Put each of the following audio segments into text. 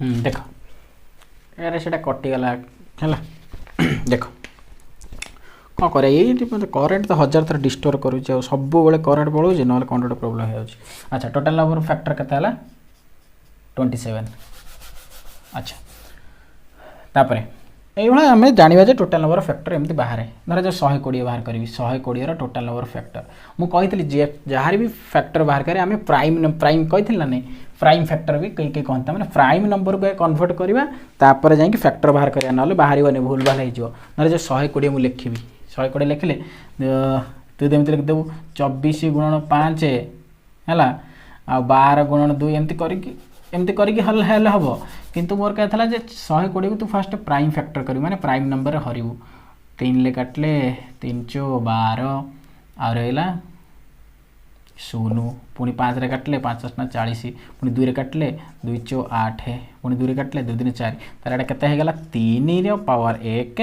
देख यार से कटिगला है देख कौन कर करेन्ट तो 1000 थर डिस्टोर करुच्चे सब करेन्ट पड़ोचे ना कौन गोटे प्रोब्लेम हो। अच्छा टोटाल नंबर ऑफ फैक्टर केते 27। अच्छा तापर ये आम जाना जे टोटाल नंबर ऑफ फैक्टर एमती बाहर धर जो 120 बाहर करी 120 टोटाल नंबर ऑफ फैक्टर मुझे जहाँ भी फैक्टर बाहर करें आम प्राइम प्राइम कही ना नहीं प्राइम फैक्टर भी कई कई कहता मैंने प्राइम नंबर को कन्वर्ट करवा तापर जाकि फैक्टर बाहर करा ना बाहर भूल भाल हो ना जो 120 मुझे लिखी 120 लिखिले तू जमी लिखिदेव 24 गुणन 5 है आ 12 गुणन 2 एमती करके हल हम किंतु मोर क्या था 120 को तू फास्ट प्राइम फैक्टर कर माने प्राइम नंबर हरबू 3 ले काटले 3 चो 12 आ रहा 0 पुणी 5 रे काटले 5 8 40 पुणी 2 रे काटले 2 चो 8 पुणी 2 रे काटले 2 3 4 तार एटा केते हेगला 3 रो पावर 1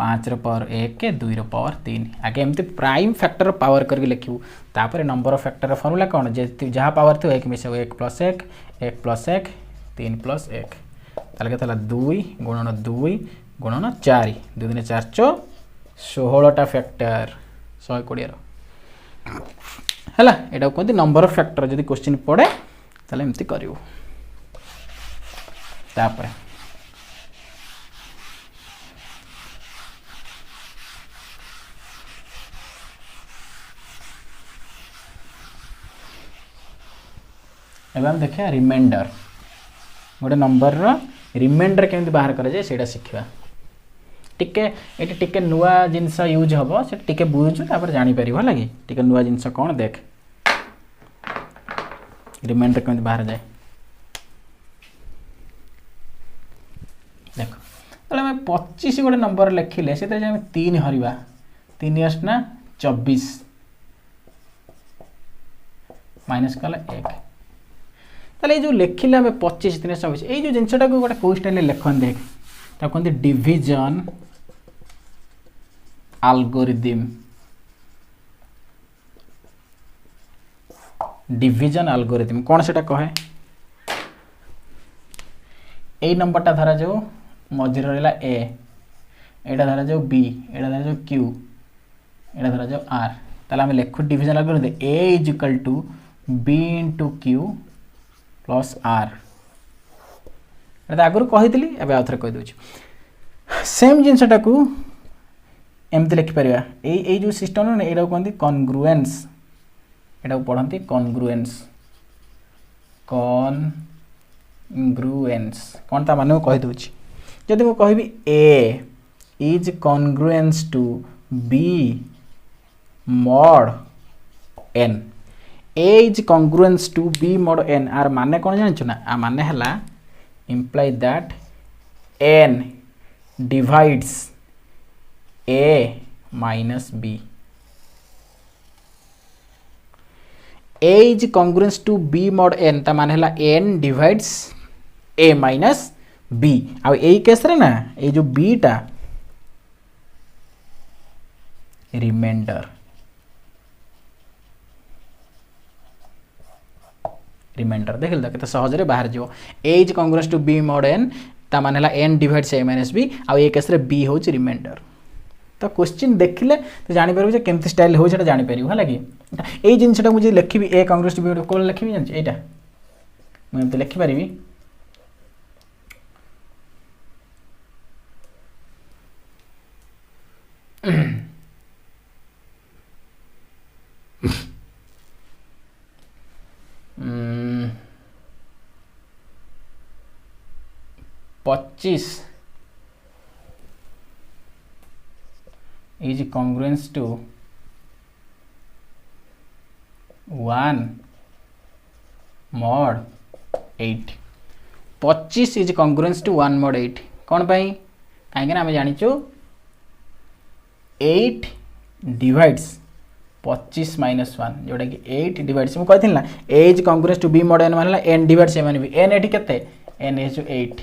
5 रो पावर 1 2 रो पावर 3 आगे एमती प्राइम फैक्टर पावर करके लिखिबू तापर नंबर ऑफ फैक्टर फॉर्मूला कौन जे जहाँ पावर थो 1 मिसे 1 प्लस 1 1 प्लस 1 3 प्लस 1 ताले केते 2 गुणन 2 गुणन 4 2 3 4 चो 16टा फैक्टर 120 रो हैला एटा कहते नंबर ऑफ फैक्टर जदि क्वेश्चन पड़े ताले एमती करिवो। तापर एवं हम देखिए रिमाइंडर गोटे नंबर रिमाइंडर केमती बाहर करा जाए सेटा शिखा टिके ये टिके नुआ जिनस यूज हम से टिके बुझु तापर जानी परिबो होला कि टिके नुआ जिनस कौन देख रिमाइंडर केमती बाहर जाए देख तले मैं 25 गोटे नंबर लिखिले से 3 हरिबा 3 आसना 24 माइनस कला 1 ताले जो लिखिले आम 25 3 24 ये जो जिनटा को गोटे कौ स्टाइल लेखन देख कहते डिविजन एल्गोरिथम डिविजन एल्गोरिथम कौन से कहे यही नंबरटा धरा जो मझे रहा ए एटा धरा जो बी एटा धरा जो क्यू एटा धरा जो आर ताले आम लिखु division algorithm a is equal to b into q plus r आगुरी कही एवं आउ थे कहीदे सेम जिनटा को एमती लिखिपर यही जो सिस्टम ना यहाँ कहते कन्ग्रुएंस यहाँ पढ़ती कन्ग्रुएंस कन्ग्रुएंस कौन ता माने कहीदे जदि मैं कहि a is congruence to b mod n a is congruence to b mod n आर माने कौन जानछु ना आ माने हला imply that n divides a minus b a is congruent to b mod n ता माने हला n divides a minus b आ यही केस रे ना ये जो b टा रिमाइंडर रिमाइंडर देख के सहज बाहर जो a is congruence to b mod n ता माने हला n divides a minus b आ ए केस रे बी हो रिमाइंडर तो क्वेश्चन देखिले तो जानि परबो जे केमती स्टाइल हो सेटा जानि परिबो हला कि ए जिनसटा मुझे लिखिबी ए कॉन्ग्रुएंस टू बी कोन लिखिबी जानि एटा मैं एमते लिखि परिबी पच्चीस is congruence to 1 mod 8 25 is congruence to 1 mod 8 कौन पाई कहीं आम जाचु 8 डिवाइड्स 25 माइनस 1 जोटा कि 8 डिवाइड्स मुझे ना a is congruence to b mod n मान एन डिवाइड्स ए मान बी एन एटी केते एन इज 8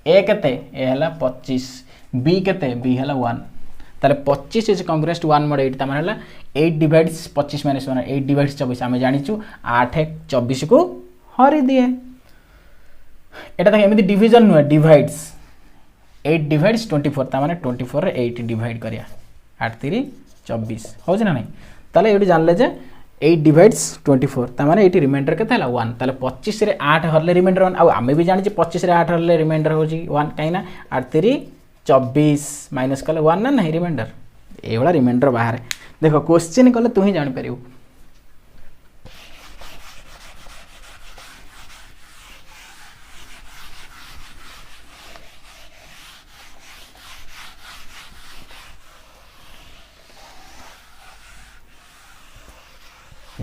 ए केते ए हला 25 बी केते बी हला 1 ताले 25 इज कॉन्ग्रुएंस टू 1 mod 8 ता माने हला 8 डिवाइड्स 25 माइनस 1 8 डिवाइड्स 24 आमे जानिचु 8 1 24 को हरि दिए এটা দেখ এমনি ডিভিজন নুহে ডিভাইডস 8 ডিভাইডস 24 তা মানে 24 রে 8 ডিভাইড করিয়া 8 3 24 হচ্ছে না নাই তাহলে এটি জানলে যে 8 ডিভাইডস 24 তা মানে এটি রিমাইন্ডর কেতে হলা 1 তাহলে 25 রে 8 হরলে রিমাইন্ডর 1 आ आमे भी जानि जे 25 रे 8 हरले रिमाइंडर होची 1 काइना 8 3 24 माइनस कले 1 ना नहीं रिमाइंडर एवला रिमाइंडर बाहर देखो क्वेश्चन कले तू ही जान परियो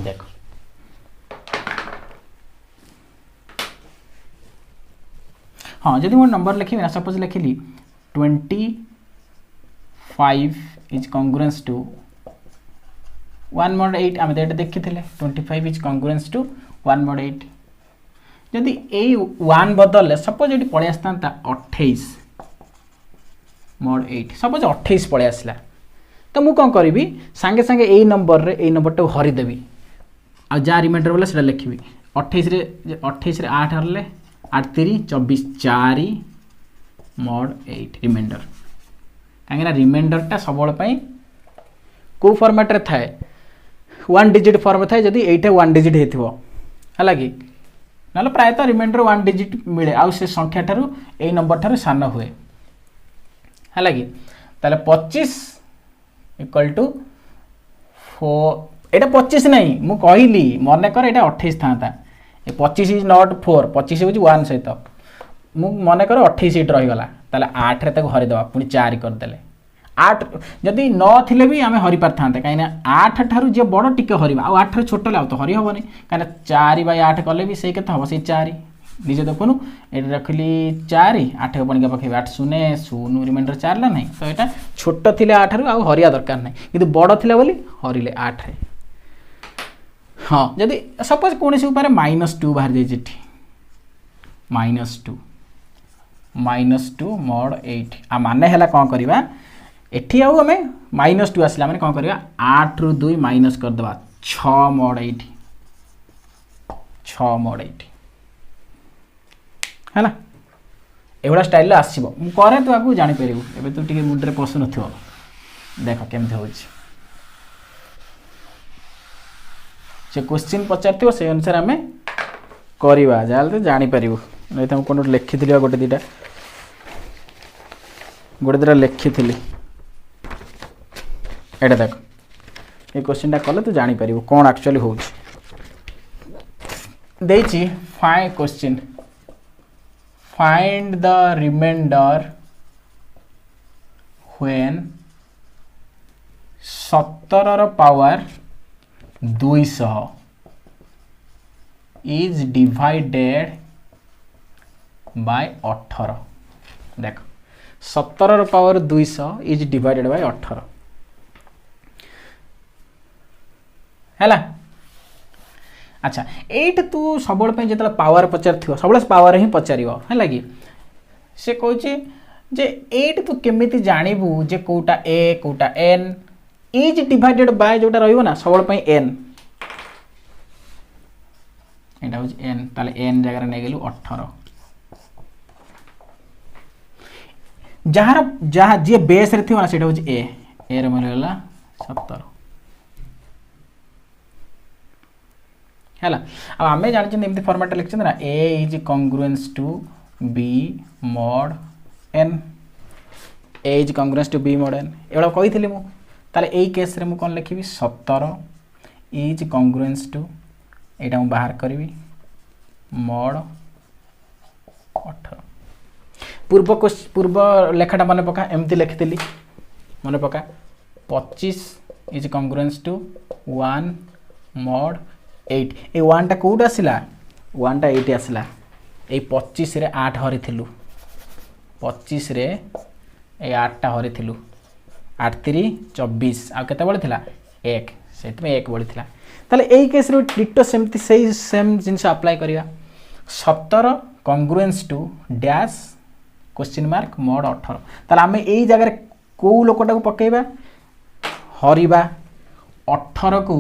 देखो हाँ जदि मोर नंबर लिखी ना सपोज लिखिली 25 इज कॉन्ग्रुएंस टू 1 mod 8 आम तो ये देखी 25 इज कॉन्ग्रुएंस टू 1 mod 8 जदि ए 1 बदल सपोज ये पलि आसता 28 mod 8 सपोज 28 पलि आसला तो मु कौन करी सांगे सांगे ए नंबर टा हरिदेवी आ जहाँ रिमाइंडर बोला से लिखी 28 रे 8 हरले 8 3 24 4 mod 8 रिमाइंडर कहीं रिमाइंडर टा सब को फॉर्मेट रे थाए 1 डिजिट फॉर्म थाए जदि एटा 1 डिजिट हेथिबो हला कि नाले प्रायतः रिमाइंडर 1 डिजिट मिले आ से संख्या ठारू ए नंबर ठारू सान हुए हला कि ताले 25 इक्वल टू 4 एटा 25 नहीं मु कहली मन कर एटा 28 था 25 इज नॉट 4 25 हूँ 1 सहित मु मन कर 28 इट रहीगला ताले 8 रे हरी दवा पुणी 4 करदे 8 जदि न थिले भी आम हरी पार था कहीं 8 ठारू जे बड़ टिके हरवा आ 8 छोट ले तो हरी हेनी कहीं 4/8 कले भी से हम से 4 निजे देखुन ये रखिली 4 8 को बणिका पकेबे 8 शून्य शून्य रिमाइंडर 4 ला नहीं तो यहाँ छोट थिले 8 रू आ हरिया दरकार नहीं किंतु बड़ थिले बोली हरिले 8 रे हाँ जदि सपोज कौन से उपाय -2 बाहर जाइए -2 mod 8 आ माने हला कौन करवा एठी आउ हमें -2 आसला माने कौन करवा 8 रू 2 माइनस कर दबा 6 mod 8 है ना एवढा स्टाइल आसीबो मु करे तो आगु जानि परिबो एबे तो टिके मुंडरे पसंद नथिबो देखो केमते होछि से क्वेश्चन पचार से अनुसार आम करवा जहाँ तो जापर नहीं तो कौन लिखी गोटे दुटा लिखी एटा देख ये क्वेश्चन कले तो जापर कौन एक्चुअली हो question find the remainder when 17 power 200 is divided by 18 देख 17 पावर 200 is divided by 18 है अच्छा एट तू सब जो पावर पचार सब पावर ही पचार है कि से कहे जे एट तू केमी जानबू जे कोटा ए कोटा एन इज डिवाइडेड बाय जोटा रहिबो ना सब एन एटा हो एन ताले एन जगह नहीं गेलु 18 जहाँ जहाँ जी बेस रे थिबो ना सेटा हो ए रे मिलला 17 हैला अब आमे जानि छिन एमती फॉर्मेट लिखछन ना a is congruence to b mod n a is congruence to b mod n एवडा कहिथिली मु ताले एई केस रे मु कोन लिखिबी 17 इज कॉन्ग्रुएंस टू एटा मु बाहर करबी mod 18 पूर्व लेखाटा मन पका एमती लिखिथिली मन पका 25 इज कॉन्ग्रुएंस टू 1 mod 8 ए 1 टा कोड आसिला 1 टा 8 आसिला ए 25 रे 8 हरि थिलु 25 रे ए 8 टा हरि थिलु 8 3 24 आ केते बळे थिला 1 सेत में 1 बळे थिला ताले एई केस रे डिटो सेमती सेम जिंस अप्लाई करिया 17 congruence to dash question mark mod 18 ताले आमे एई जगह रे को लोकटा को पकेबा हरिबा 18 को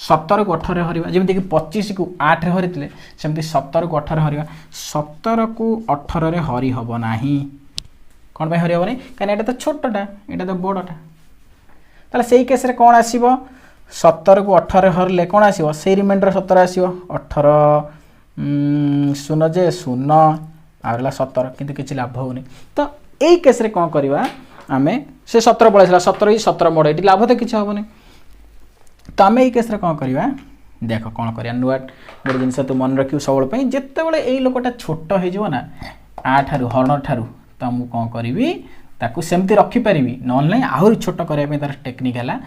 17 को 18 हरिबा जेमति कि 25 को 8 रे हरितले सेमति 17 को 18 हरिबा 17 को 18 रे हरि हबो नाही कोन पे हरि हबो नै कान एटा तो छोटटा एटा तो बडटा ताले सेही केस रे कोन आसीबो 17 को 18 हरले कोन आसीबो सेही रिमाइंडर 17 आसीबो 18 शून्य जे शून्य आरला 17 किंतु किछि लाभ होउनी तो एई केस रे कोन करबा आमे से 17 पळेसला 17 ही 17 मोड एटी लाभ तो किछि होबो नै तो आम केस कौन करवा देख कौन कर नुआ गोटे जिन तू मन रखियो सब जिते बड़े यही लोकटा छोट हो ना आठारू हरण ठारू तो मुझे कौन करी सेमती रखिपारि ना आहरी छोट करने तार टेक्निक है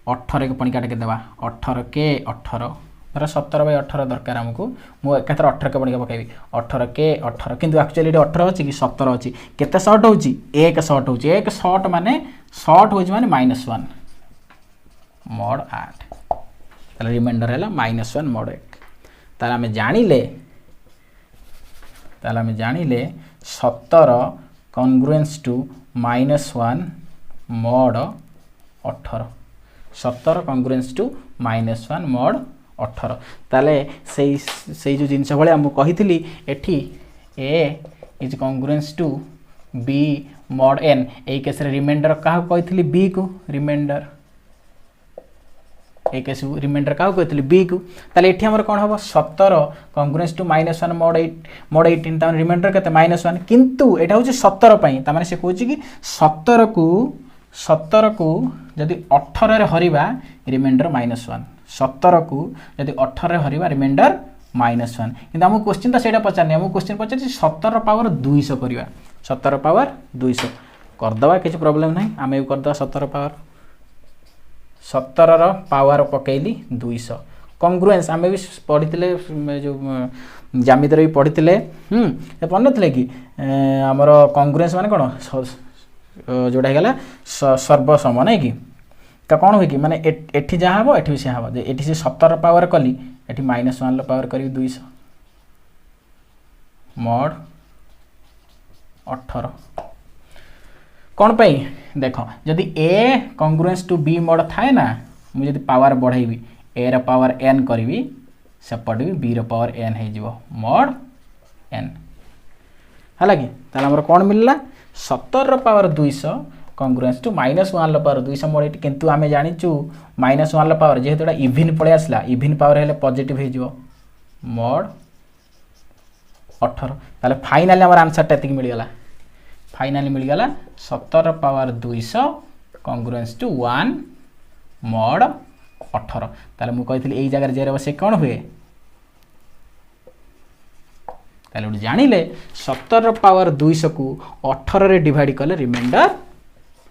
18 के पणिका टे देवा 18 के 18 धर 17/18 दरकार आमको मुझे एकाथर 18 के पणिका पकईबी 18 के 18 किंतु एक्चुअली 18 अच्छी कि 17 अच्छी केते सर्ट होची एक सर्ट होची एक सर्ट माने सर्ट होची माने -1 mod 8 ताले रिमाइंडर है -1 mod 8 ताले आमे जानिले 17 congruence to -1 mod 18 17 congruence to -1 mod 18 ताले से जो जिनस भाई आमको कही एठी a is congruence to b mod n ए केस रिमाइंडर क्या कही बी को रिमाइंडर एक रिमाइंडर क्या कहते बी को ताले एठी हमर कोन हबो 17 कॉन्ग्रुएंस टू -1 mod 18 तान रिमाइंडर केते -1 किंतु एटा होची 17 पई ता माने से कहूची कि 17 को जदि 18 रे हरिबा रिमाइंडर -1 17 को जदि 18 रे हरिबा रिमाइंडर -1 किंतु हम क्वेश्चन तो सेटा पचारनी हम क्वेश्चन पचार 17 पावर 200 करिवा 17 पावर 200 कर दवा किछ प्रॉब्लम नहीं आमे कर दवा 17 पावर 17 पावर पकईली 200 कॉन्ग्रुएंस आमे भी पढ़ी जो ज्यामिति भी पढ़ी पढ़ थे कि आमर कॉन्ग्रुएंस माने कौन जोड़ा गला सर्वसम नहीं कि तो कौन हुए कि माने एठी जहाँ हम एठी भी से हम एठी से 17 पावर कली एठी -1 पावर करी 200 mod 18 कौन पाई देख जदि ए कॉन्ग्रुएंस टू बी मोड थाए ना मुझे जदि पावर बढ़ेबी ए रा पावर n करी सेपट भी बी रा पावर n हो mod n है कि ताला कौन मिलला 17 power 200 congruence to -1 power 200 mod 8 किंतु आमे जानिचु -1 पावर जेहेतु इविन पळे आसला इविन पावर हेले पॉजिटिव हो mod 18 ताले फाइनली हमर आंसर टा मिल गला फाइनली मिल गला 17 पावर 200 कॉन्ग्रुएंस टू 1 mod 18 ताले मु कहितली एई जगह जे से कौन हुए ताले उठ जानिले 17 पावर 200 को 18 रे डिवाइड कले रिमाइंडर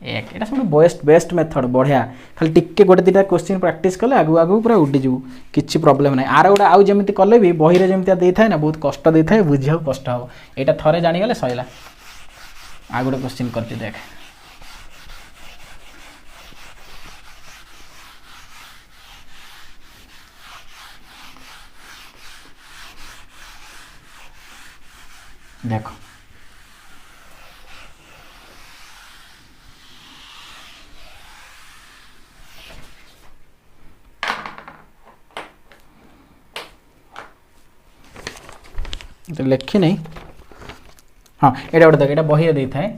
1 एटा सब बेस्ट मेथड बढ़िया खाली टिक्के गोटे दिटा क्वेश्चन प्रैक्टिस कले आगु आगु पूरा उडी जू किछि प्रॉब्लम नै आर गोटा आउ जेमिति कले भी बही रे जेमिति देई थाए ना बहुत कष्ट देई थाए बुझिया कष्ट हो एटा थरे जानि गले सइला आ गोटे क्वेश्चन करते देख देखो तो लिखी नहीं हाँ एटा गोटे देख एटा बही दे थाए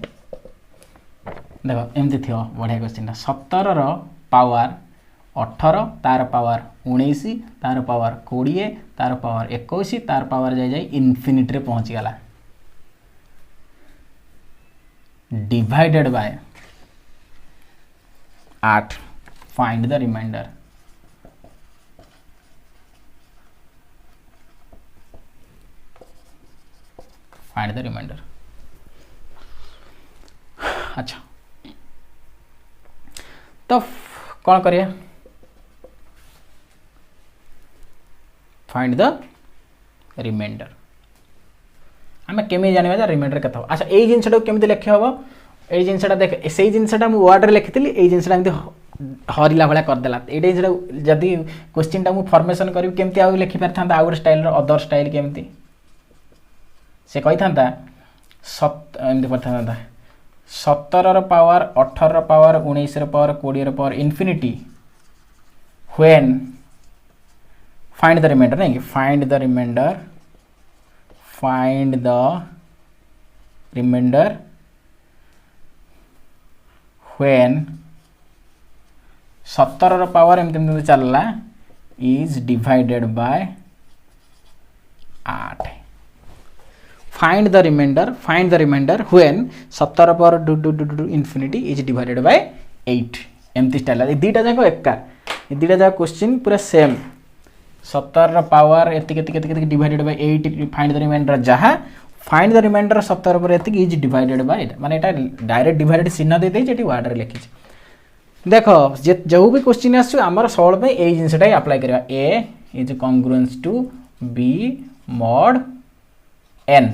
देख एमती थी बढ़िया क्वेश्चन 17 पावर 18 तार पावर 19 तार पावर 20 तार पावर 21 तार पावर जाए इनफिनिटी रे पहुंच गला divided by 8 find the remainder find the remainder अच्छा तो कौन करिए फाइंड द रिमाइंडर आम केमी जाना रिमाइंडर के अच्छा यही जिनसा केमी लिखे हम ये जिनसा देख से जिनसा वर्ड लिखी ये जिनसा हरिला भाया करदेला ये जिन जदि क्वेश्चन टा फॉर्मेशन करी केमती आउ लिखि पारि था आउ स्टाइल अदर स्टाइल केमती से कही था एमती पढ़ता था 17 power 18 power 19 power 20 power infinity when find the remainder नहीं find the remainder when 17 power एमती चलला is divided by 8 find the remainder when 17 power to infinity is divided by 8 एमती स्टाइल दीटा जाक एका दीटा जाक क्वेश्चन पूरा सेम 17 पावर एति divided by 8 find the remainder जहाँ फाइंड द रिमाइंडर 17 पर एति इज डिवाइडेड बाय माने एटा डायरेक्ट डिवाइडेड चिन्ह दे देछि एटी वर्ड रे लिखि देखो जो भी क्वेश्चन आसु हमर सॉल्व पे ए जिनसटा अप्लाई करबा a is congruence to b mod n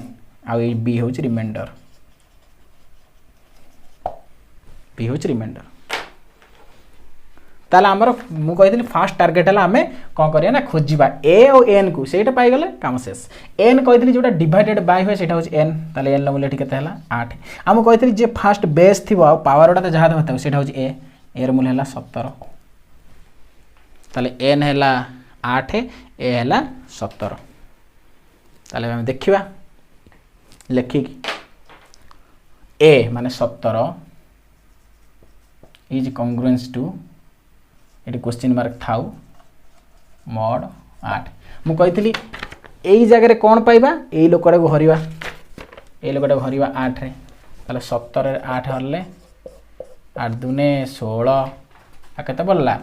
आ बी होच रिमाइंडर ताला हमर मु कहितली फास्ट टारगेट हला हमें कोन करिया ना खोजिबा ए और एन को सेटा पाई गले काम शेष एन कहितली जोटा डिवाइडेड बाय होय सेटा होच एन ताले एन लो मूल्य ठीक केते हला 8 हम कहितली जे फास्ट बेस थिबो पावर ओटा जहा होता सेटा होच ए एर मूल्य हला 17 ताले एन हला 8 ए हला 17 ताले हम देखिबा लेखि ए माने 17 इज कांग्रुएंस टू ये क्वेश्चन मार्क थाउ मॉड 8 मु कहितली एई जगह रे कोन पाइबा एई लोकटा को हरिबा 8 रे ताले 17 रे 8 हरले 8 दुने 16 आ केते बोलला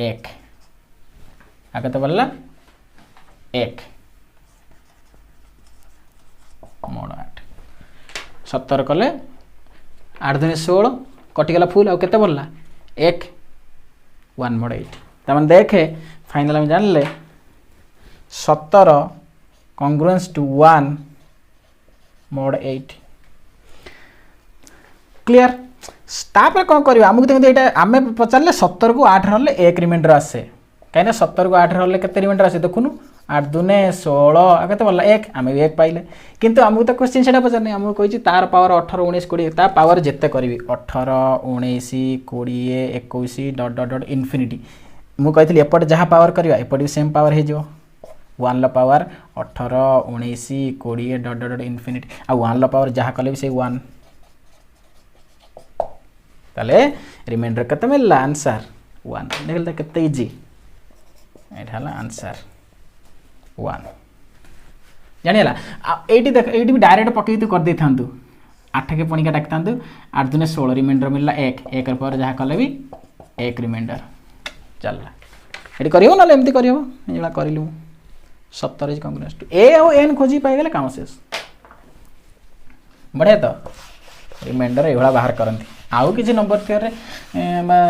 1 आ केते बोलला 1 मॉड 8 17 कले 8 दुने 16 कटि गला फुल आ केते बोलला 1 1 मॉड 8 तमन देखे फाइनल हम जान ले 17 कांग्रुएंस टू 1 मॉड 8 क्लियर तापर कौन करवा आमको देखते एटा आमे पचारले 17 को 8 रले 1 रिमाइंडर आसे कहीं 17 को 8 रले केते रिमाइंडर आसे देखुनु 8 दुने 16 आ केते बोलला 1 आमे 1 पाइले किंतु आमको तो क्वेश्चन सेटा पचारने आमको कहिछि तार पावर 18 19 20 ता पावर जेते करबी 18 19 20 21 डॉट डॉट डॉट इनफिनिटी मु कहितली एपट जहा पावर करबा एपट भी सेम पावर हे जो 1 ला power 18 19 20 dot dot dot infinity आ 1 ला पावर जहा कले भी से 1 ताले रिमाइंडर केते मिलला आंसर 1 देखल त केते इजी एटा हला आंसर 1 जानिला एटी देख एटी भी डायरेक्ट पकई तो कर दे थांतु 8 के पणिका डाक थांतु 8 दुने 16 रिमाइंडर मिलला 1 1 पर जहा कले भी 1 रिमाइंडर चलला एटी करियो ना एमती करियो एला करिलु 17 इज कांग्रुएंस टू ए और एन खोजी पाई गेले काम शेष बढ़िया तो रिमाइंडर एभला बाहर करंती आउ किछि नंबर थ्योरी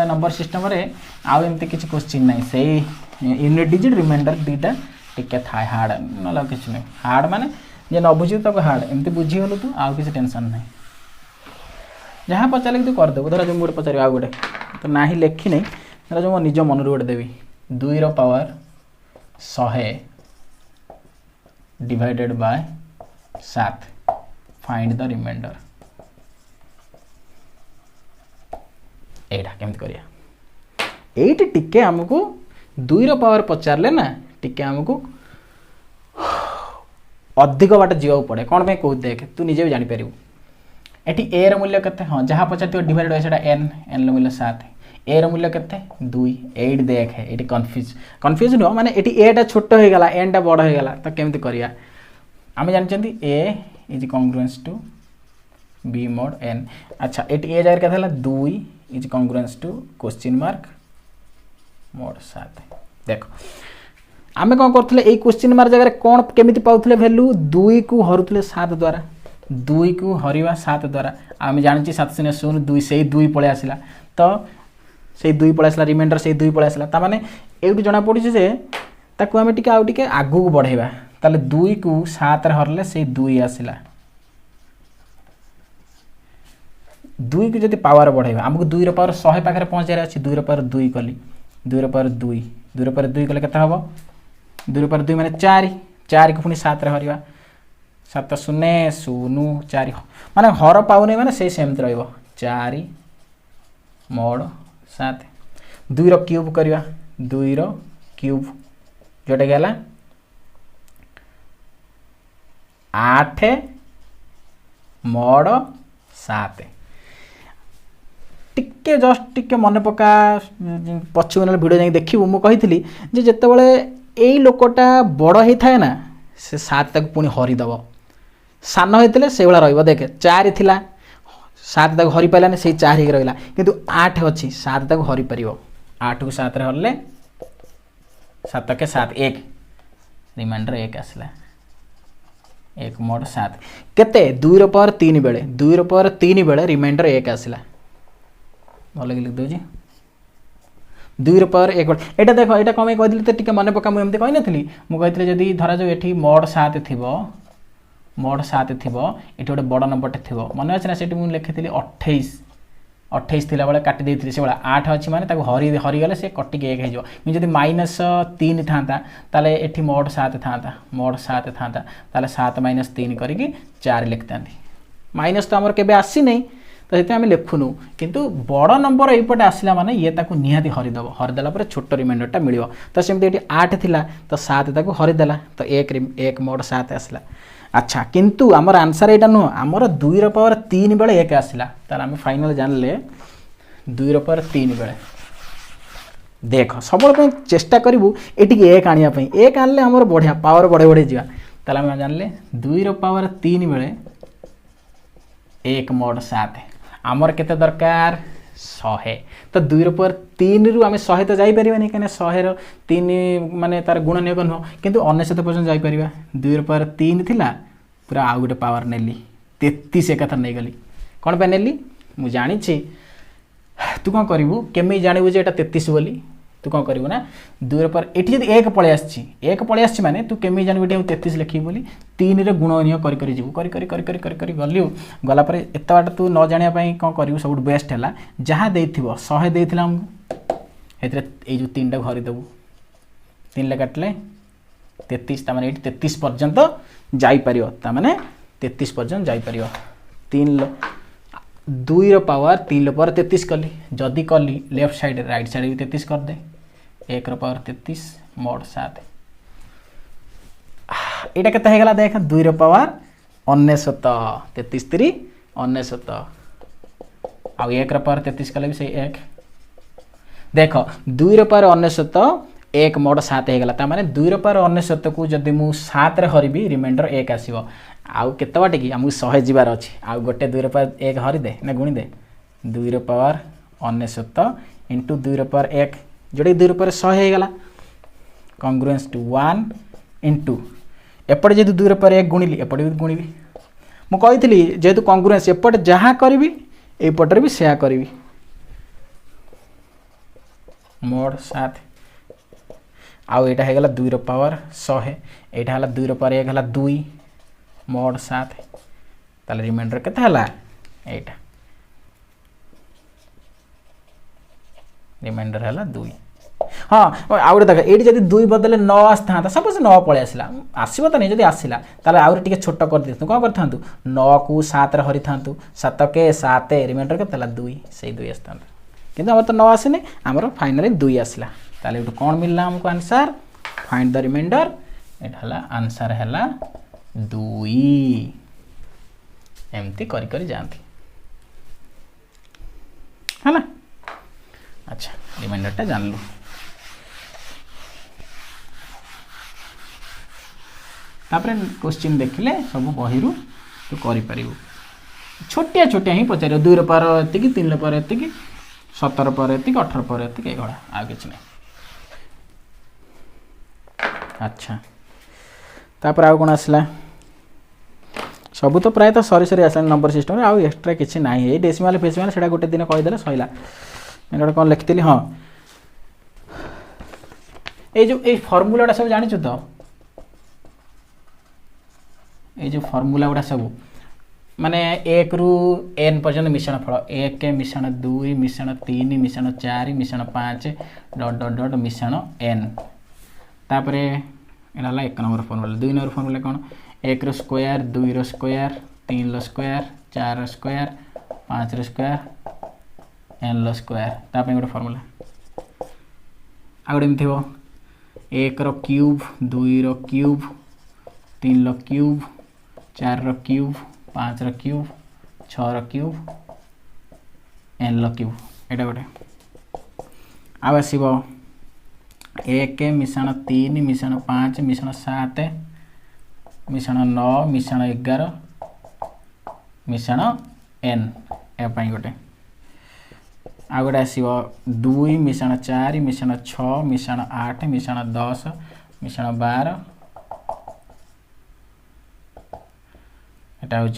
नंबर सिस्टम रे आउ एमती किछि क्वेश्चन नाही सेही यूनिट डिजिट रिमाइंडर दीटा टिके थाय हार्ड न किछ नहीं हार्ड माने जे न बुझी तब हार्ड एमती बुझी गलो तू आउ किछ टेंशन नहीं जहां पचाले तू कर देबो धरा जो मोड पचारे आ गोटे तो नाही लेखि नहीं धरा जो निज मन रो गोटे देबी 2 रो power 100 divided by 7 find the remainder एटा केमति करिया एटी टिके हमको 2 रो पावर पचारले ना टिके हमको अधिक बाट जीवा पड़े कौन पे कहू देख तू निजे भी जानी पारिबू एटी ए रो मूल्य केते हां जहां पचारती डिवाइडेड बाय सेटा एन एन रो मूल्य 7 ए रो मूल्य केते 2 8 देख है एटी कंफ्यूज नो माने एटी ए टा छोटो हो गेला एन टा बड़ हो गेला त केमति करिया हम जानचंदी a is congruence to b mod n अच्छा एटी ए जायर केते हला 2 is congruence to question mark mod 7 देखो आमे कोन करथले ए क्वेश्चन मार्क जगह कोन केमिति पाउथले वैल्यू 2 को हरुथले 7 द्वारा 2 को हरिवा 7 द्वारा आमे जानछि 7 0 0 2 सेही 2 पळे आसिला तो सेही 2 पळे आसिला रिमाइंडर सेही 2 पळे आसिला ता माने एउटु जणा पडि जे ताकू आमे टिके आउ टिके आगु को बढ़ेबा ताले 2 को 7 रे हरले सेही 2 आसिला 2 को जति पावर बढ़ेबा हमको 2 रो पावर 100 पाखरे पहुंचे रे अछि 2 रो पावर 2 कली 2 रो पावर 2 2 रो पावर 2 कले केता हबो 2 रो पावर 2 माने 4 4 को पुनी 7 रे हरिबा 7 0 0 4 माने हर पाउने माने से सेम रहइबो 4 मॉड 7 2 रो क्यूब करिवा 2 रो क्यूब जोटा कि 8 mod 7 टिके जस्ट टिके मन पका पछुक ना भिडियो जाई देखिबु मु कहितली जे जेतेबेले एई लोकटा बड़ हेई थाए ना से 7 तक पुनी हरि दबो सान होइतले से वाला रहइबो देखे 4 थिला 7 तक हरि पाइलाने से 4 ही रहिला किंतु 8 अछि 7 तक हरि परिबो 8 को 7 रे हरले 7 के 7 1 रिमाइंडर 1 आसला 1 mod 7 केते 2 रो पावर 3 बेले 2 रो पावर 3 बेले रिमाइंडर 1 आसला भले लिख दो जी 2 रो पावर 1 एटा देखो एटा कमे कहि दिले त टिके माने पका मु एमते कहि नथली मु कहितले जदी धरा जो एठी mod 7 थिबो mod 7 थिबो एठी गोटे बड़ नंबरटे थिबो मने अछि ना सेठी मु लिखितली 28 थिला बेले काटि देइतली से बेला 8 अछि माने ताको हरि गले से कटि के 1 हे जो मि जदी -3 थांता ताले एठी mod 7 थांता mod 7 थांता ताले 7 - 3 करिकि 4 लिखतांती माइनस तो हमर केबे आसी नै तो हेते आमे लेखुनु किंतु बड़ नंबर एपटे आसिला माने ये ताको निहाती हरि दबो हरि देला पर छोट रिमाइंडरटा मिलियो तो सेमते एठी 8 थिला तो 7 ताको हरि देला तो 1 mod 7 आसिला अच्छा किंतु हमर आंसर एटा नो हमर 2 रो पावर 3 बेले 1 आसिला तार हम फाइनल जानले 2 रो पावर 3 बेले देख सबल पे चेष्टा करिवु एटी के 1 आनिया पई 1 आनले हमर बढ़िया पावर बढ़े बढ़े जिवा ताला हम जानले 2 रो पावर 3 बेले 1 mod 7 आमर केते दरकार 100 तो 2 रो पावर 3 रु आमे 100 तो जाई परिबानी कने 100 रो 3 माने तार गुणनीयक न किंतु 99 पर्यंत जाई परिबा 2 रो पावर 3 थिला पूरा आ गुटे पावर नेली 33 एकथा नै गली कोन पे नेली मु जानि छी तू कोन करिवु केमे जानिबु जे एटा 33 बोली तू कोन करिवु ना 2 रो पावर एठी जदी 1 पळे आछी माने तू केमे जानिबु एटा 33 लिखि बोली 3 रे गुणनीय करि करि जिवु करि गलिउ गला पर एता बाटा तू न जानिया पई कोन करिवु सब बेस्ट हला जहा देथिबो 100 देथिला हम एतरे ए जो 3 टा घरि देबु 3 ले काटले 33 ता माने एठी 33 पर्यंत जाई परियो ता माने 33 पर्यंत जाई परियो 3 2 रो पावर 3 रो पावर 33 कली जदी कली लेफ्ट साइड राइट साइड भी 33 कर दे 1 रो पावर 33 mod 7 एटा केते हे गला देख 2 रो पावर 99 33 3 99 आ 1 रो पावर 33 कले भी से 1 देखो 2 रो पावर 99 1 mod 7 हे गला ता माने 2 रो पावर 99 को जदी मु 7 रे हरिबी रिमाइंडर 1 आसीबो आउ केते बाटे की हमु 100 जिबार अछि आउ गोटे 2 रो पावर 1 हरि दे ना गुणी दे 2 रो पावर 99 इनटू 2 रो पावर 1 जोडी 2 रो पावर 100 हे गला कांग्रुएंस टू 1 इनटू एपटे जेतु 2 रो पावर 1 गुणिली एपटे भी गुणिबी मु कहितली जेतु कांग्रुएंस एपटे जहा करबी एपटे भी सेया करबी mod 7 आउ एटा हे गला 2 रो पावर 100 एटा हला 2 रो पावर 1 हला 2 mod 7 ताले रिमाइंडर केते हला एटा रिमाइंडर हला 2 हां आउरे देख एडी जदी 2 बदले 9 आस्था त सपोज 9 पळे आसिला आसीबो त नै जदी आसिला ताले आउरे टिके छोट कर देथु कोन करथांतु 9 को 7 रे हरिथांतु 7 के 7 रिमाइंडर केते हला 2 सेही 2 आस्था किंतु हमर त 9 आसिने हमर फाइनली 2 आसिला ताले एटु कोन मिलला हमको answer find the remainder eight हला आंसर हला 2 एमती करी करी जानती है ना अच्छा रिमाइंडर टा जान लो तापरे क्वेश्चन देखिले सब बहिरु तो करि परिबो छोटिया छोटिया ही पचारे 2 रो पावर एति की 3 रो पावर एति की 17 पावर एति की 18 पावर एति की घोड़ा आ किछ नै अच्छा तापर आ कोन आसला सब तो प्राय तो सरी सरी आसला नंबर सिस्टम रे आ एक्स्ट्रा किछ नाही ए डेसिमल फेसिमल सेडा गोटे दिन कहि देले सइला एटा कोन लिखतिली हां ए जो ए फार्मूलाटा सब जानि छु तो ए जो फार्मूला गुडा सब माने 1 रु n पर्यंत मिश्रण फल 1 के मिश्रण 2 मिश्रण 3 मिश्रण 4 मिश्रण 5 डॉट डॉट डॉट मिश्रण n तापरे एला 1 नंबर फार्मूला 2 नंबर फार्मूला कोन 1 रो स्क्वायर 2 रो स्क्वायर 3 रो स्क्वायर 4 रो स्क्वायर 5 रो स्क्वायर n रो स्क्वायर तापे गोटे फार्मूला आ गोटे एमथिबो एक रो क्यूब, दुई रो क्यूब, तीन रो क्यूब, चार रो क्यूब, पाँच रो क्यूब, छः रो क्यूब, एन रो क्यूब। एटा गोटे आउ आसब एक मिशाण तीन मिशाण पाँच मिशाण सात मिशाण नौ मिशाण 11 मिशाण एन एपाई गोटे आउ गोटे आसब दुई मिशाण चार मिशाण छः मिशाण आठ मिशाण 10 मिशाण 12 एटा हूँ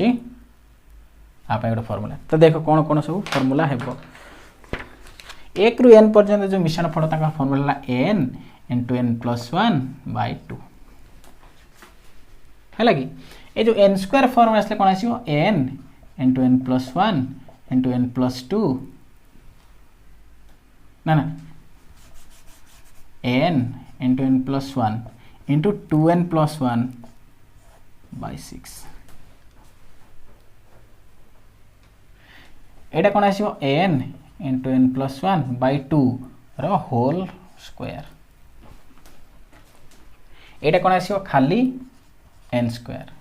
आप गोटे फर्मूला। तो देख कौन कौन सब फर्मूला है एक रु एन पर्यंत जो मिश्रण फल तक formula N into N plus 1/2 है कि ये जो एन स्क्वायर फॉर्म आसले कौन आसो n into N plus 1 into N plus 2 ना ना n into N plus 1 into 2n plus 1/6 एटा कौन आसो एन इंटू एन प्लस 1/2 रो होल स्क्वायर एटा कौन आसो खाली एन स्क्वायर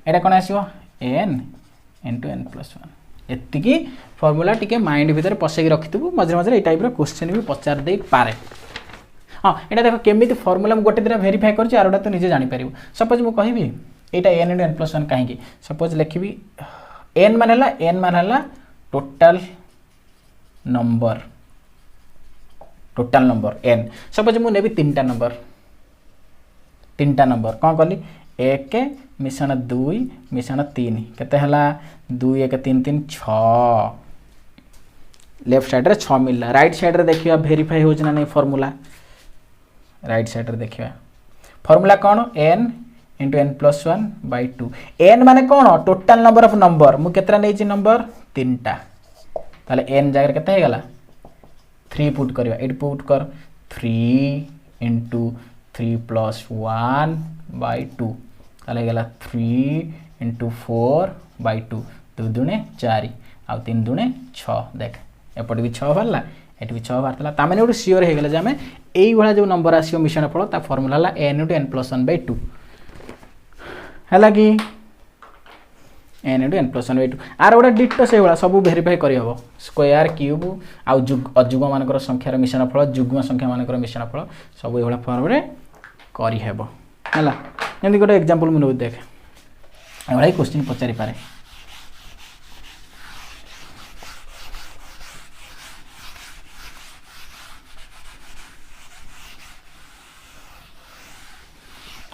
एटा कौन आसो एन इंटू एन प्लस 1 एतिकी फॉर्मूला टिके माइंड भीतर पसैक रखिथबु मझे मझे ए टाइप रो क्वेश्चन भी पचार दे पारे। हाँ एटा देखो केमिति फॉर्मूला गोटे दिन वेरीफाई करछि आरोटा तो निजे जानि परिबो। सपोज मु कहिबी एटा एन इंटू एन प्लस 1 काहेकि सपोज लिखिबी एन मानला टोटल नंबर एन सपोज मु नेबी तीनटा नंबर कौन कली एक मिशाण दुई मिशाण तीन केते हला 2 1 3 3 6 लेफ्ट साइड रे 6 मिलला राइट साइड रे देखिया वेरीफाई हो जना नहीं फॉर्मूला राइट साइड रे देखिया फॉर्मूला कौन n into N plus 1/2 n माने कौन टोटल नंबर ऑफ नंबर मु केतरा नै छी नंबर तीनटा ताले n जगह केते हे गला 3 पुट करबा एट पुट कर 3 इंटू 3 प्लस 1/2 ताले गला 3 इंटू 4/2 2 दुने 4 आउ 3 दुने 6 देख एपट भी 6 बारला एट भी 6 बारतला ता माने गोटे सियोर हे गला जे हमें एई वाला जो नंबर आसियो मिश्रण फल ता फार्मूला ला n इंटू n प्लस 1/2 हला कि n इंटू n प्लस 1/2 आर गोटे डिटो से वाला सब वेरीफाई करि हबो स्क्वायर क्यूब आउ अजुग्म मानकर संख्यार मिश्रण फल जुग्म संख्या मानकर मिश्रण फल सब ए वाला फॉर्म रे करि हेबो हला एंदी गोटे एग्जांपल मु देख ए वाला क्वेश्चन पचारि पारे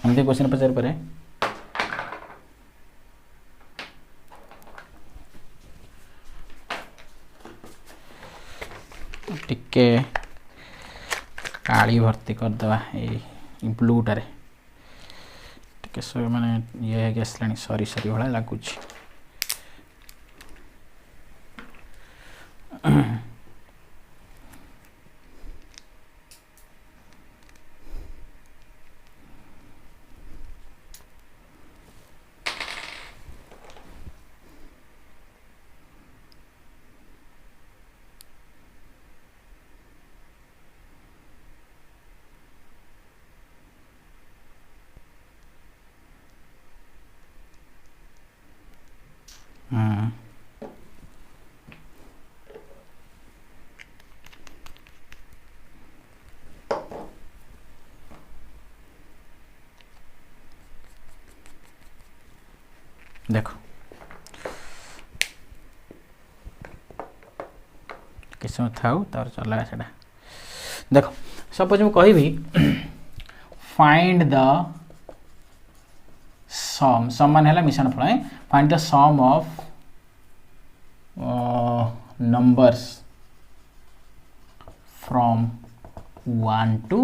एंदी क्वेश्चन पचारि पारे टिके काली भर्ती कर दवा ए ब्लूटारे टिके सब माने ये गैसलानी सॉरी भला लागुच देखो किस समय था तार चला सेटा देखो सपोज मु कहिबी फाइंड द सम मान है मिश्रण फल है find the sum of numbers from 1 to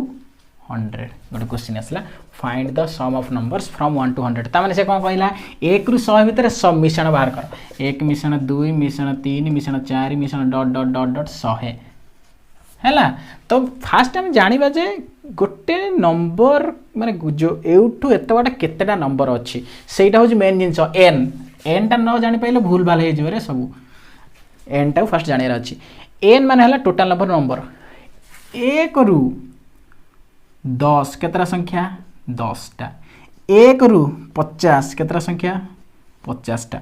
100 गोटे क्वेश्चन आसला find the sum of numbers from 1 to 100 ता माने से कोन कहला 1 रु 100 भीतर सब मिश्रण बाहर कर 1 मिश्रण 2 मिश्रण 3 मिश्रण 4 मिश्रण डॉट डॉट डॉट डॉट 100 हैला तो फास्ट हम जानिबा जे गोटे नंबर माने जो एउठू एत बाटा केतेटा नंबर अछि सेटा हो मेन जिंस n ता न जानि पाइले भूल भाल हे जिवरे सब n ता फास्ट जानिरा अछि n माने हला टोटल नंबर 1 रु 10 केतरा संख्या 10टा 1 रु 50 केतरा संख्या 50टा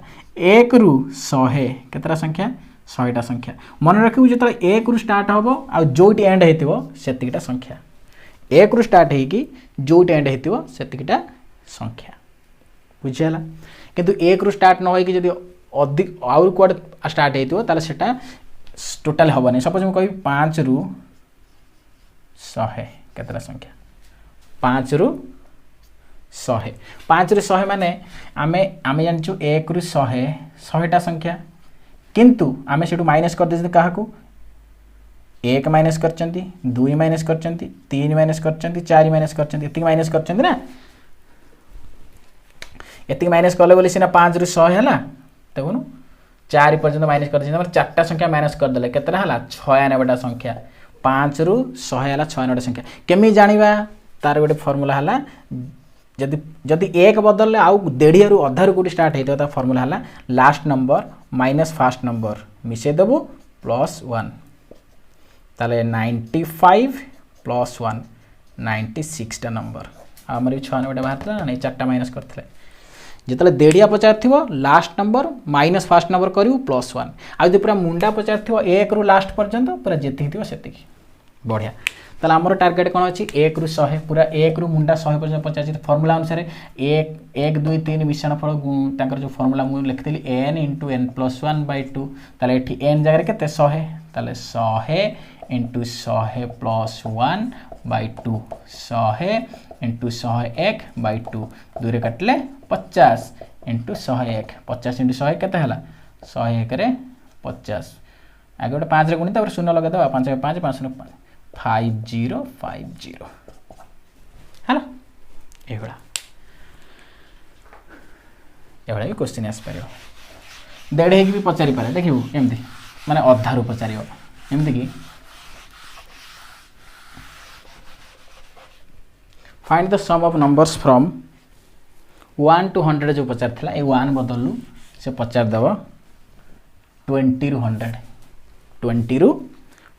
1 रु 100 केतरा संख्या 100टा संख्या मन रखिबु जतले 1 रु स्टार्ट हबो आ जोटी एंड हेतिबो सेतिकिटा संख्या 1 रु स्टार्ट हेकी जोटी एंड हेतिबो सेतिकिटा संख्या बुझियाला किंतु 1 रु स्टार्ट न होई कि जदी अधिक आउर कोड स्टार्ट हेतिबो ताले सेटा टोटल हबनी सपोज हम कहि 5 रु 100 केतरा संख्या 5 रु 100 5 रु 100 माने आमे जानछु 1 रु 100टा संख्या किंतु आमे सेटू माइनस कर देछन काहा को 1 माइनस करचंती 2 माइनस करचंती 3 माइनस करचंती 4 माइनस करचंती एतिक माइनस करचंती ना एतिक माइनस करले बोली सिना 5 रु 100 हैला देखुनु 4 पर्यंत माइनस कर देछन चारटा संख्या माइनस कर देले केतरा हैला 96टा संख्या 5 रु 100 हैला 96टा संख्या केमी जानिबा तार गोटे फार्मूला हैला जदि जदि 1 बदलले आउ 1.5 रु अधा रु गोटे स्टार्ट हेतो ता फार्मूला हैला last number minus first number मिसे देबो +1 ताले 95 +1 96 टा नंबर हमर 96 टा बाहरला नै चारटा माइनस करथले जितले देड़िया पचार थिबो last number minus first number करियो +1 आ जदि पूरा मुंडा पचार थिबो 1 रु लास्ट पर्यंत पूरा जेति थिबो सेति बढ़िया ताले हमर टारगेट कोन अछि 1 रु 100 पूरा 1 रु मुंडा 100 पर्यंत पचार फार्मूला अनुसार 1 2 3 मिश्रण फल ताकर जो फार्मूला मु लिखथिली n * n + 1/2 ताले एठी n जगह रे केते 100 ताले 100 * 100 + 1/2 100 * 100(1/2 2 रे कटले 50 * 101 50 * 100 केते हला 101 रे 50 आगे गोटे 5 रे गुणी तापर शून्य लगा दबा 5 5 5 5 5050 हला एगुड़ा एगुड़ा भी क्वेश्चन आस पारियो देढ़ हेकी भी पचारि पारे देखिबु एमती माने अधा रु पचारियो एमती की find the sum of numbers from 1 to 100 जो पचार थिला ए 1 बदलु से पचार दबो 20 रु 100 20 रु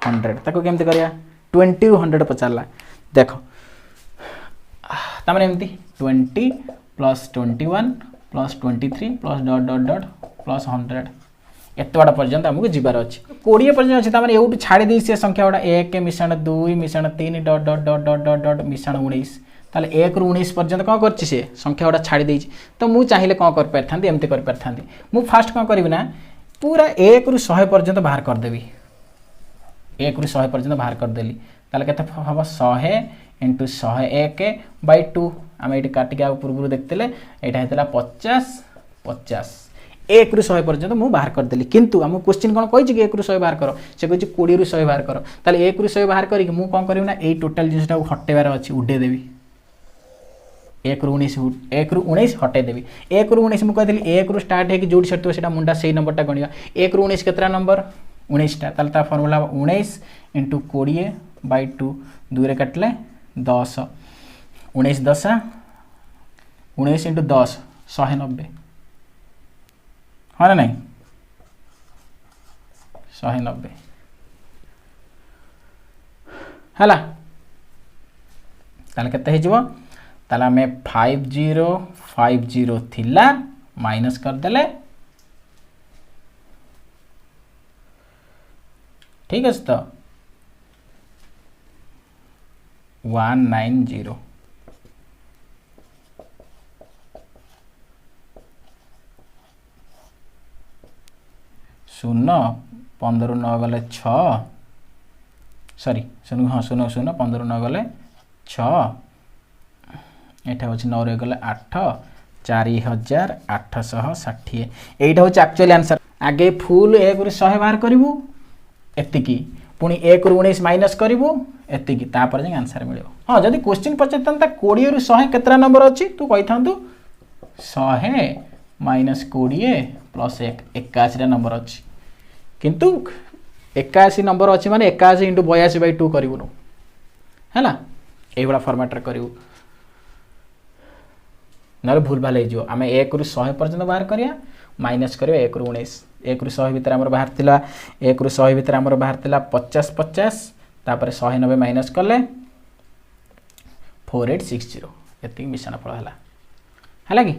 100 ताको केमते करिया 20 रु 100 पचारला देखो तामने एमती 20 + 21 + 23 + ... +100 एतवाडा पर्यंत हमको जीवार अछि 20 पर्यंत अछि तामने एउट छाडी देई से संख्या वाडा 1 मिश्रण 2 मिश्रण 3 ... मिश्रण 19 ताले 1 रु 19 पर्यंत कोन करछि से संख्या वाडा छाडी देई तो मु चाहिले कोन कर परथांती एमते कर परथांती मु फास्ट कोन करबी ना पूरा 1 रु 100 पर्यंत बाहर कर देबी 1 रु 100 पर्यंत बाहर कर देली ताले केते हबो 100 * 101/2 आमे एटी काटि के पूर्व देखतेले एटा हेतला 50 50 1 रु 100 पर्यंत मु बाहर कर देली किंतु हम क्वेश्चन कोन कहि कि 1 रु 100 बाहर करो से कहि 20 रु 100 बाहर करो ताले 1 रु 100 बाहर करी मु कोन करबी ना ए टोटल जिंसटा हटेबार अछि उडे देबी 1 रु 19 हटे देबी 1 रु 19 मु कहली 1 रु स्टार्ट है कि जोडी सटतो सेटा मुंडा सेही नंबरटा गणिया 1 रु 19 केतरा नंबर 19 टा ताले ता फार्मूला 19 * 20/2 2 रे कटले 10 19 10 19 * 10 190 हाँ ना नहीं 190 हला ताले केते हे जिवो ताला में 5050 थिला माइनस कर देले ठीक है तो 190 शून्य 15 9 गले 6 सॉरी शून्य हाँ शून्य शून्य 15 9 गले 6 एटा होची 9 रे गले 8 4860 एटा होची एक्चुअली आंसर आगे फुल 1 रु 100 बाहर करिवु एतिकी पुनी 1 रु 19 माइनस करिवु एतिकी तापर जे आंसर मिलियो हां जदी क्वेश्चन पचतन ता 20 रु 100 केतरा नंबर अछि तू कहिथांतु 100 माइनस 20 प्लस 1 81 रा नंबर अछि किंतु 81 नंबर अछि माने 81 * 82/2 करिवु नो हैला एबला फॉर्मेट रे करिवु नर भूल भाल हो आम 1 रु 100 पर्यंत बाहर करिया माइनस करिया 1 रु 19 1 रु 100 भीतर हमर बाहर थिला 1 रु 100 भीतर हमर बाहर थिला 50 50 तापर 190 माइनस करले 4860 ये मिश्रण फल है कि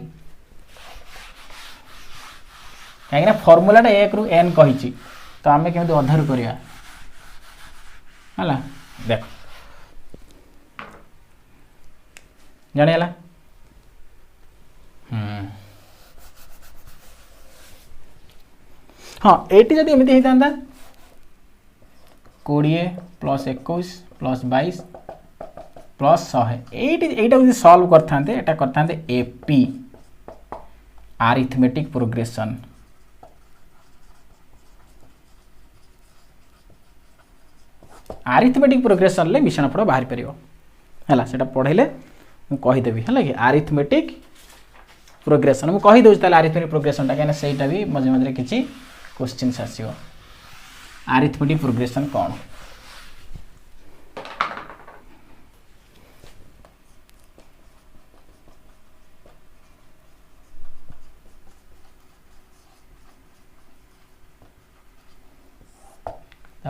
कहीं फर्मूलाटा 1 रू n कही तो आम केमी अधारू करवा है देख जानीगला हाँ ये जब एमती होता 20 प्लस 21 प्लस 22 प्लस 100 यही सल्व करते AP arithmetic progression arithmetic progression ले मिश्रण फल बाहर पार है से पढ़े मुझेदेवी है कि आरिथमेटिक प्रोग्रेशन मुझे कहीदे आरिथमेटिक प्रोग्रेशन कहीं सहीटा भी मझे मझे किसी क्वेश्चन आसो आरिथमेटिक प्रोग्रेशन कौन